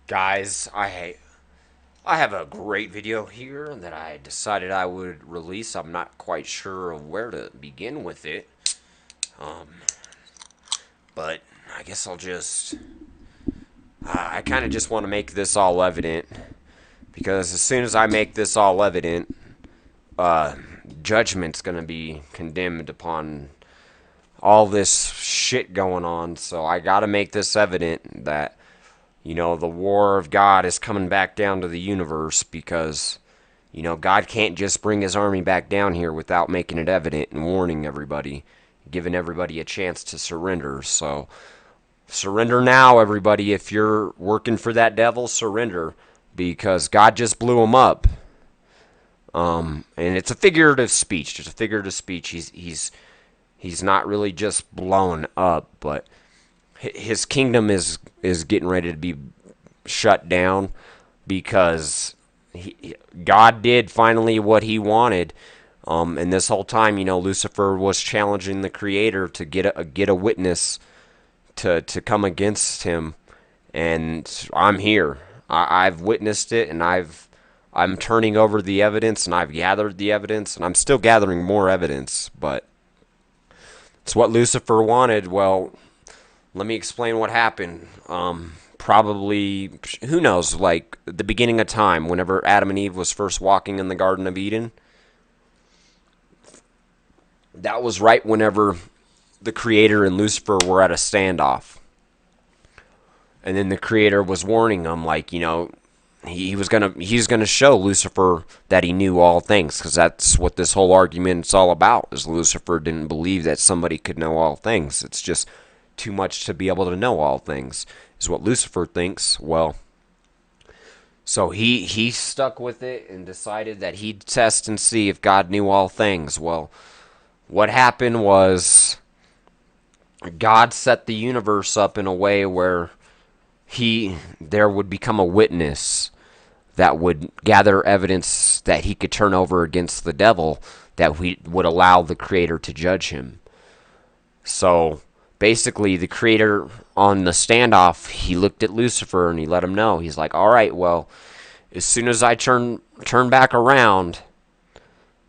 Guys, I have a great video here that I decided I would release. I'm not quite sure of where to begin with it. Um, but I guess I'll just I kind of just want to make this all evident because as soon as I make this all evident, uh judgment's going to be condemned upon all this shit going on. So I got to make this evident that the war of God is coming back down to the universe because, God can't just bring his army back down here without making it evident and warning everybody, giving everybody a chance to surrender. So, surrender now, everybody. If you're working for that devil, surrender because God just blew him up. And it's a figurative speech. It's a figurative speech. He's not really just blown up, but his kingdom is getting ready to be shut down because God did finally what he wanted. And this whole time, Lucifer was challenging the Creator to get a witness to come against him, and I'm here. I've witnessed it, and I'm turning over the evidence, and I've gathered the evidence, and I'm still gathering more evidence, but it's what Lucifer wanted. Well, let me explain what happened. Probably, who knows, like the beginning of time, whenever Adam and Eve was first walking in the Garden of Eden. That was right whenever the Creator and Lucifer were at a standoff. And then the Creator was warning them, like, he's gonna show Lucifer that he knew all things, because that's what this whole argument's all about. Is Lucifer didn't believe that somebody could know all things. It's just too much to be able to know all things, is what Lucifer thinks. Well, so he stuck with it and decided that he'd test and see if God knew all things. Well, what happened was God set the universe up in a way where there would become a witness that would gather evidence that he could turn over against the devil, that would allow the Creator to judge him. So basically, the Creator on the standoff, he looked at Lucifer and he let him know. He's like, all right, well, as soon as I turn back around,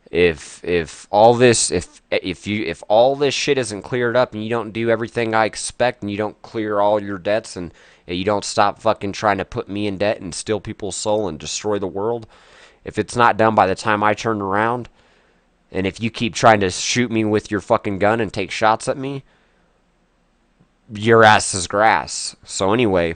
if all this shit isn't cleared up and you don't do everything I expect and you don't clear all your debts and you don't stop fucking trying to put me in debt and steal people's soul and destroy the world, if it's not done by the time I turn around, and if you keep trying to shoot me with your fucking gun and take shots at me, your ass is grass. So anyway,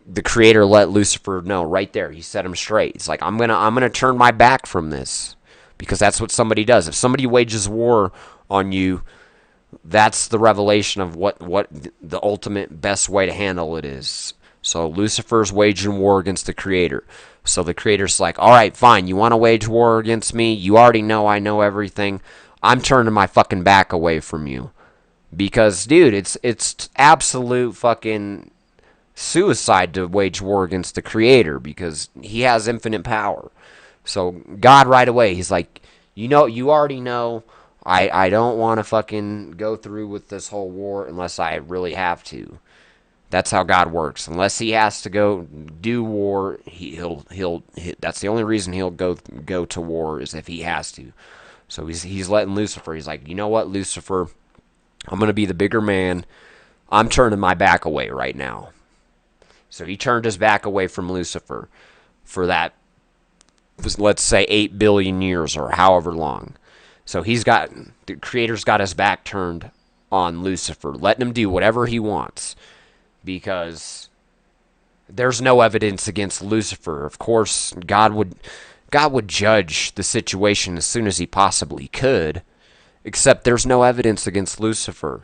the Creator let Lucifer know right there. He set him straight. He's like, I'm gonna turn my back from this, because that's what somebody does. If somebody wages war on you, that's the revelation of what the ultimate best way to handle it is. So Lucifer's waging war against the Creator. So the Creator's like, all right, fine. You want to wage war against me? You already know I know everything. I'm turning my fucking back away from you. Because, dude, it's absolute fucking suicide to wage war against the Creator, because he has infinite power. So God right away, he's like, you already know I don't want to fucking go through with this whole war unless I really have to. That's how God works. Unless he has to go do war, he'll that's the only reason he'll go to war, is if he has to. So he's letting Lucifer. He's like, you know what, Lucifer, I'm going to be the bigger man. I'm turning my back away right now. So he turned his back away from Lucifer for that, let's say, 8 billion years or however long. So the Creator's got his back turned on Lucifer, letting him do whatever he wants, because there's no evidence against Lucifer. Of course, God would judge the situation as soon as he possibly could, except there's no evidence against Lucifer.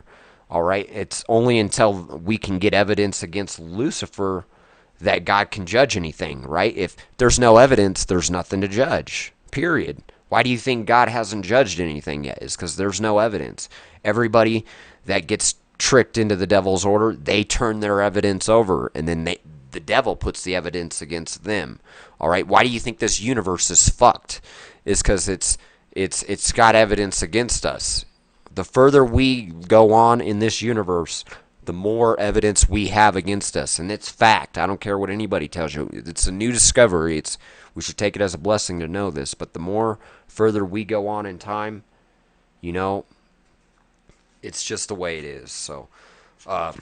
All right, it's only until we can get evidence against Lucifer that God can judge anything, right? If there's no evidence, there's nothing to judge, period. Why do you think God hasn't judged anything yet? It's because there's no evidence. Everybody that gets tricked into the devil's order, they turn their evidence over, and then the devil puts the evidence against them. All right, why do you think this universe is fucked? It's because it's got evidence against us. The further we go on in this universe, the more evidence we have against us. And it's fact. I don't care what anybody tells you. It's a new discovery. We should take it as a blessing to know this. But the more further we go on in time, you know, it's just the way it is. So, I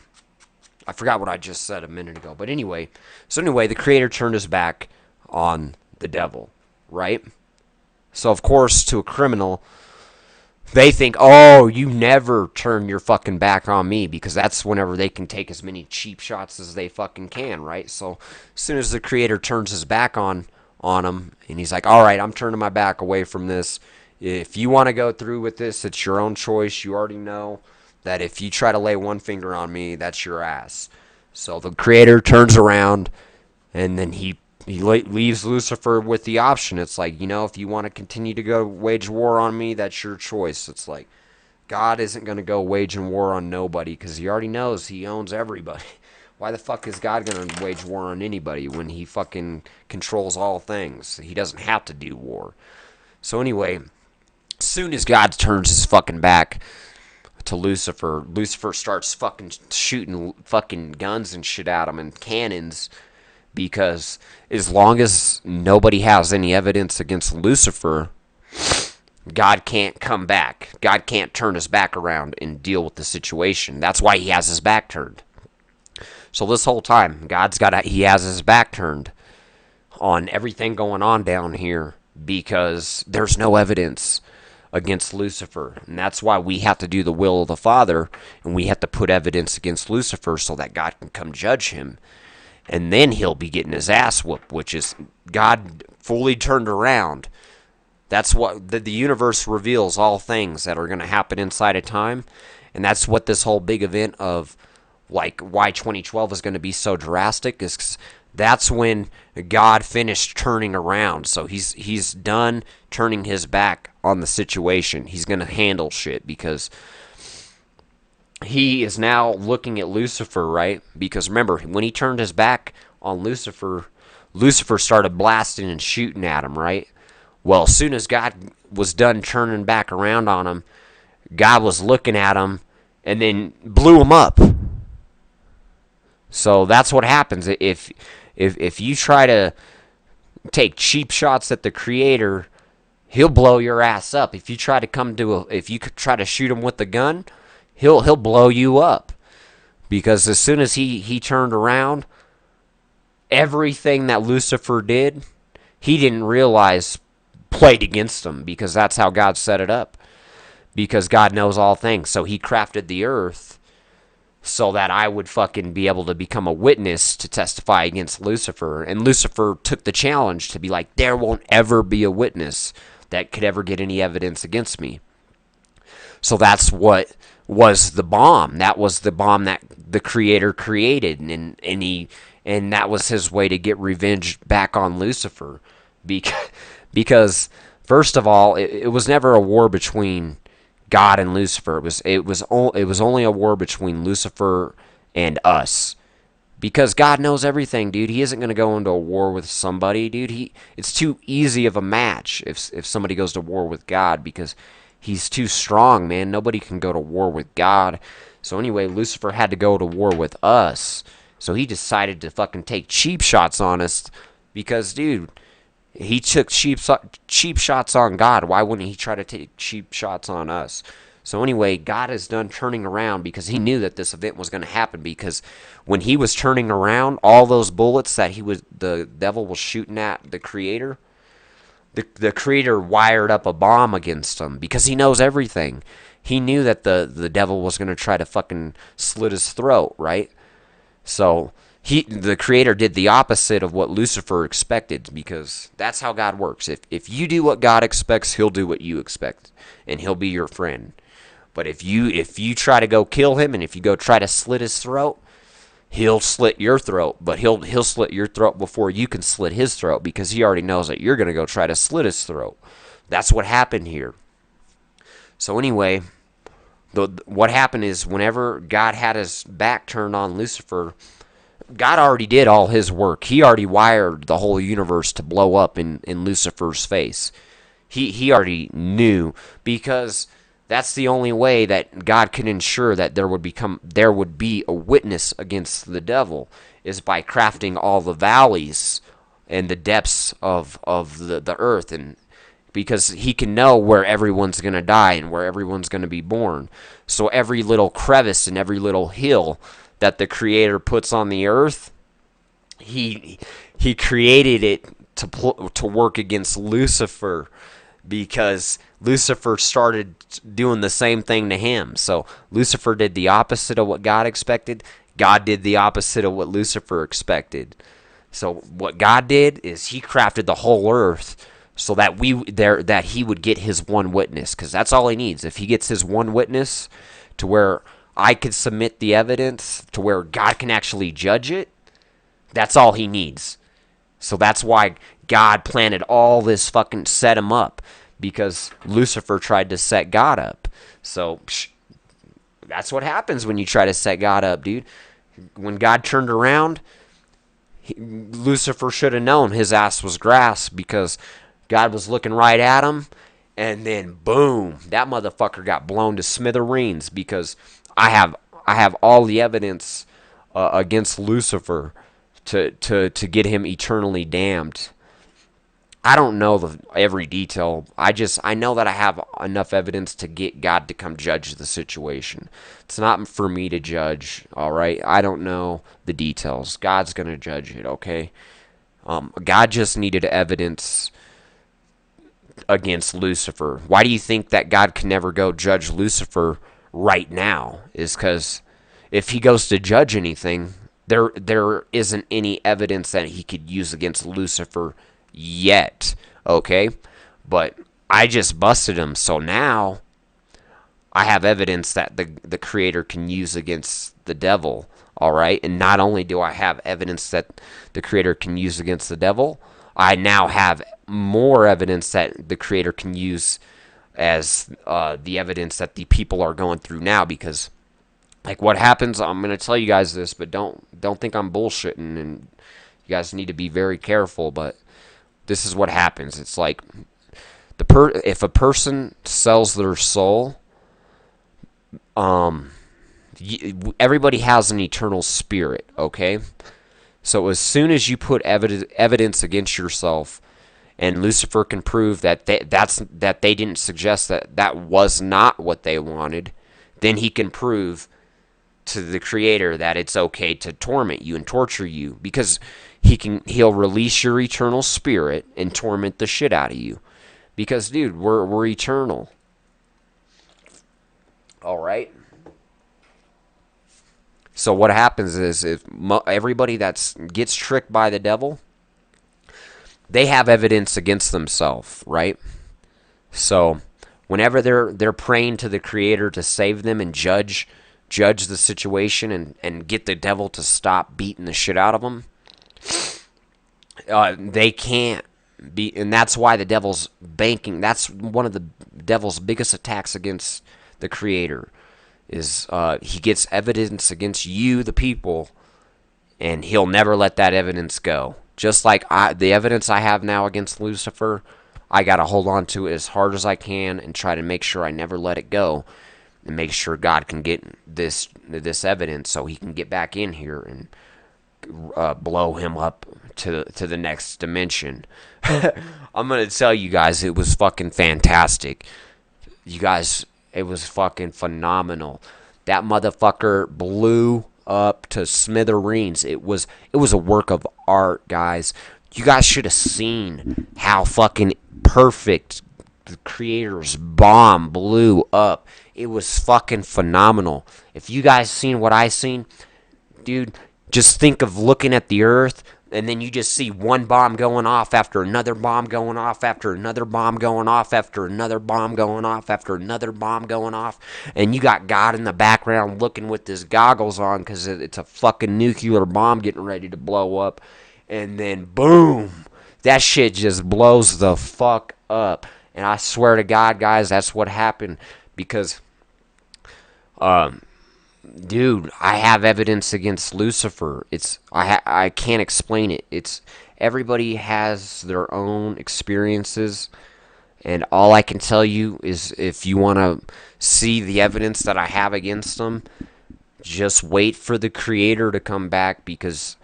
forgot what I just said a minute ago. But anyway, the Creator turned his back on the devil, right? So, of course, to a criminal, they think, oh, you never turn your fucking back on me, because that's whenever they can take as many cheap shots as they fucking can, right? So as soon as the Creator turns his back on him, and he's like, all right, I'm turning my back away from this. If you want to go through with this, it's your own choice. You already know that if you try to lay one finger on me, that's your ass. So the Creator turns around, and then he leaves Lucifer with the option. It's like, if you want to continue to go wage war on me, that's your choice. It's like, God isn't going to go waging war on nobody, because he already knows he owns everybody. Why the fuck is God going to wage war on anybody when he fucking controls all things? He doesn't have to do war. So anyway, as soon as God turns his fucking back to Lucifer starts fucking shooting fucking guns and shit at him and cannons, because as long as nobody has any evidence against Lucifer, God can't come back. God can't turn his back around and deal with the situation. That's why he has his back turned. So this whole time, he has his back turned on everything going on down here, because there's no evidence against Lucifer. And that's why we have to do the will of the Father, and we have to put evidence against Lucifer so that God can come judge him. And then he'll be getting his ass whooped, which is God fully turned around. That's what the universe reveals, all things that are going to happen inside of time. And that's what this whole big event of, like, why 2012 is going to be so drastic, is that's when God finished turning around. So he's done turning his back on the situation. He's going to handle shit, because he is now looking at Lucifer, right? Because remember, when he turned his back on Lucifer, Lucifer started blasting and shooting at him, right? Well, as soon as God was done turning back around on him, God was looking at him and then blew him up. So that's what happens. If you try to take cheap shots at the Creator, he'll blow your ass up. If you try to shoot him with the gun, he'll blow you up. Because as soon as he turned around, everything that Lucifer did, he didn't realize played against him, because that's how God set it up. Because God knows all things. So he crafted the earth so that I would fucking be able to become a witness to testify against Lucifer. And Lucifer took the challenge to be like, there won't ever be a witness that could ever get any evidence against me. So that's what was the bomb. That was the bomb that the Creator created, and that was his way to get revenge back on Lucifer. Because first of all, it was never a war between God and Lucifer. It was only a war between Lucifer and us. Because God knows everything, dude. He isn't going to go into a war with somebody, dude. It's too easy of a match if somebody goes to war with God, because he's too strong, man. Nobody can go to war with God. So anyway, Lucifer had to go to war with us. So he decided to fucking take cheap shots on us, because, dude, he took cheap shots on God. Why wouldn't he try to take cheap shots on us? So anyway, God is done turning around, because he knew that this event was going to happen. Because when he was turning around, all those bullets that the devil was shooting at the Creator, the Creator wired up a bomb against him, because he knows everything. He knew that the devil was going to try to fucking slit his throat, right? So the Creator did the opposite of what Lucifer expected, because that's how God works. If you do what God expects, he'll do what you expect, and he'll be your friend. But if you try to go kill him, and if you go try to slit his throat, he'll slit your throat. But he'll slit your throat before you can slit his throat, because he already knows that you're going to go try to slit his throat. That's what happened here. So anyway, what happened is, whenever God had his back turned on Lucifer, God already did all his work. He already wired the whole universe to blow up in Lucifer's face. He already knew, because That's the only way that God can ensure that there would be a witness against the devil, is by crafting all the valleys and the depths of the earth, and because he can know where everyone's going to die and where everyone's going to be born. So every little crevice and every little hill that the Creator puts on the earth, he created it to work against Lucifer, because Lucifer started doing the same thing to him. So Lucifer did the opposite of what God expected. God did the opposite of what Lucifer expected. So what God did is he crafted the whole earth so that that he would get his one witness, because that's all he needs. If he gets his one witness to where I could submit the evidence to where God can actually judge it, that's all he needs. So that's why God planted all this fucking set him up, because Lucifer tried to set God up. So that's what happens when you try to set God up, dude. When God turned around, Lucifer should have known his ass was grass, because God was looking right at him, and then boom, that motherfucker got blown to smithereens, because I have all the evidence against Lucifer to get him eternally damned. I don't know every detail. I know that I have enough evidence to get God to come judge the situation. It's not for me to judge, all right? I don't know the details. God's going to judge it, okay? God just needed evidence against Lucifer. Why do you think that God can never go judge Lucifer right now? Is because if he goes to judge anything, there isn't any evidence that he could use against Lucifer yet, okay? But I just busted him, so now I have evidence that the Creator can use against the devil, all right? And not only do I have evidence that the Creator can use against the devil, I now have more evidence that the Creator can use as the evidence that the people are going through now. Because, like, what happens, I'm going to tell you guys this, but don't think I'm bullshitting, and you guys need to be very careful, but this is what happens. It's like if a person sells their soul, everybody has an eternal spirit, okay? So as soon as you put evidence against yourself, and Lucifer can prove that they didn't suggest that was not what they wanted, then he can prove to the Creator that it's okay to torment you and torture you, because he'll release your eternal spirit and torment the shit out of you, because dude, we're eternal. All right. So what happens is, if everybody that gets tricked by the devil, they have evidence against themselves, right? So whenever they're praying to the Creator to save them and judge the situation and get the devil to stop beating the shit out of them, they can't be, and that's why the devil's banking. That's one of the devil's biggest attacks against the Creator, is he gets evidence against you, the people, and he'll never let that evidence go. Just like the evidence I have now against Lucifer, I got to hold on to it as hard as I can and try to make sure I never let it go, and make sure God can get this evidence so he can get back in here and blow him up to the next dimension. I'm going to tell you guys, it was fucking fantastic. You guys, it was fucking phenomenal. That motherfucker blew up to smithereens. It was a work of art, guys. You guys should have seen how fucking perfect the Creator's bomb blew up. It was fucking phenomenal. If you guys seen what I seen, dude, just think of looking at the earth, and then you just see one bomb going off after another bomb going off after another bomb going off after another bomb going off after another bomb going off, and you got God in the background looking with his goggles on, because it's a fucking nuclear bomb getting ready to blow up, and then boom, that shit just blows the fuck up. And I swear to God, guys, that's what happened, because dude, I have evidence against Lucifer. I can't explain it. It's everybody has their own experiences, And all I can tell you is if you want to see the evidence that I have against them, just wait for the Creator to come back, because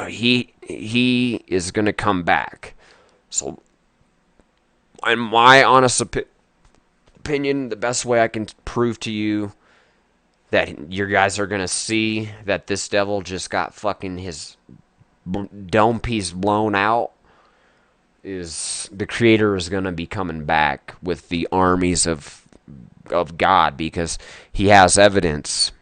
he is going to come back. So, in my honest opinion, the best way I can prove to you that your guys are going to see that this devil just got fucking his dome piece blown out is the Creator is going to be coming back with the armies of God, because he has evidence.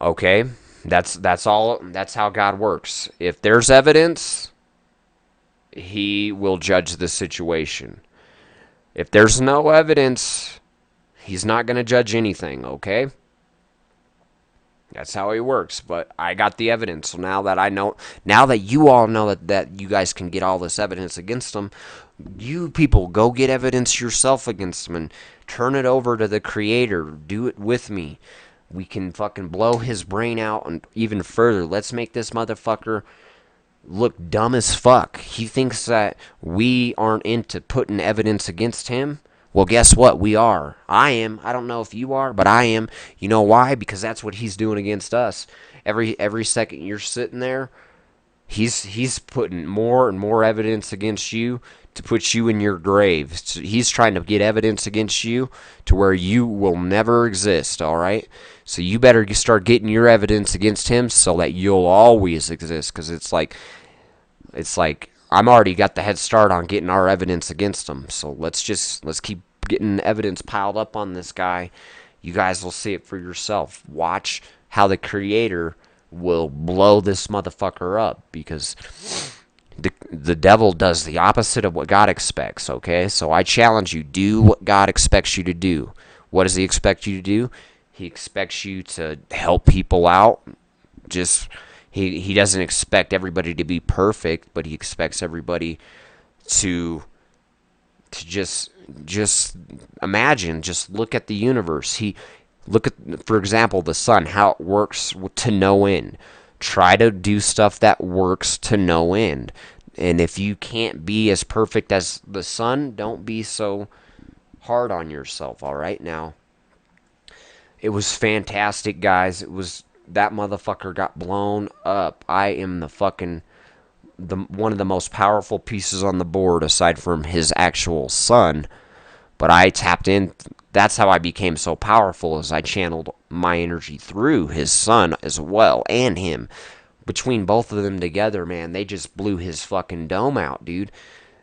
Okay? That's all. That's how God works. If there's evidence, he will judge the situation. If there's no evidence, he's not going to judge anything, okay? That's how he works. But I got the evidence. So now that I know, now that you all know that you guys can get all this evidence against him, you people go get evidence yourself against him and turn it over to the Creator. Do it with me. We can fucking blow his brain out and even further. Let's make this motherfucker look dumb as fuck. He thinks that we aren't into putting evidence against him. Well, guess what? We are. I am. I don't know if you are, but I am. You know why? Because that's what he's doing against us. Every second you're sitting there, he's putting more and more evidence against you to put you in your grave. So he's trying to get evidence against you to where you will never exist, all right? So you better start getting your evidence against him so that you'll always exist, because it's like I'm already got the head start on getting our evidence against him. So let's keep getting evidence piled up on this guy. You guys will see it for yourself. Watch how the Creator will blow this motherfucker up, because the devil does the opposite of what God expects, okay? So I challenge you, do what God expects you to do. What does he expect you to do? He expects you to help people out. He doesn't expect everybody to be perfect, but he expects everybody to just imagine, just look at the universe. Look at, for example, the sun, how it works to no end. Try to do stuff that works to no end. And if you can't be as perfect as the sun, don't be so hard on yourself, all right? Now, it was fantastic, guys. That motherfucker got blown up. I am one of the most powerful pieces on the board aside from his actual son. But I tapped in. That's how I became so powerful, as I channeled my energy through his son as well, and him. Between both of them together, man, they just blew his fucking dome out, dude.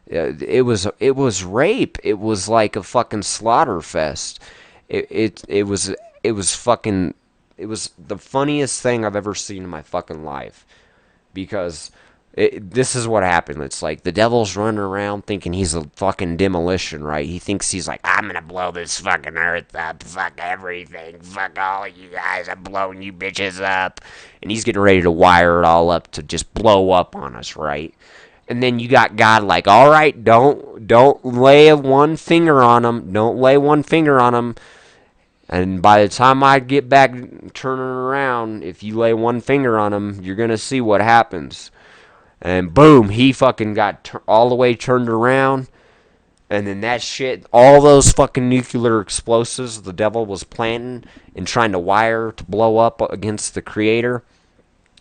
It was rape. It was like a fucking slaughter fest. It was the funniest thing I've ever seen in my fucking life, because this is what happened. It's like the devil's running around thinking he's a fucking demolition, right? He thinks he's like, I'm gonna blow this fucking earth up, fuck everything, fuck all of you guys, I'm blowing you bitches up. And he's getting ready to wire it all up to just blow up on us, right? And then you got God like, all right, don't lay one finger on him, don't lay one finger on him. And by the time I get back turning around, if you lay one finger on him, you're gonna see what happens. And boom, he fucking got all the way turned around. And then that shit, all those fucking nuclear explosives the devil was planting and trying to wire to blow up against the Creator,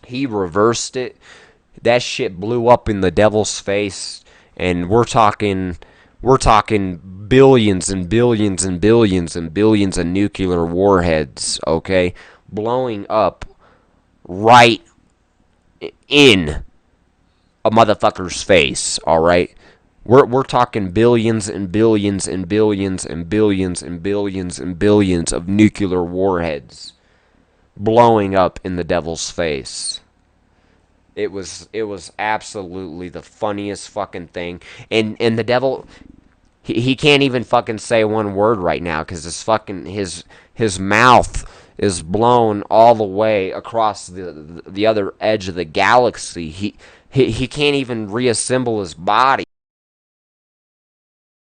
he reversed it. That shit blew up in the devil's face. And we're talking billions and billions and billions and billions of nuclear warheads, okay? Blowing up right in a motherfucker's face, all right? We're talking billions and billions and billions and billions and billions and billions of nuclear warheads blowing up in the devil's face. It was absolutely the funniest fucking thing. And the devil, he can't even fucking say one word right now, because his mouth is blown all the way across the other edge of the galaxy. He can't even reassemble his body.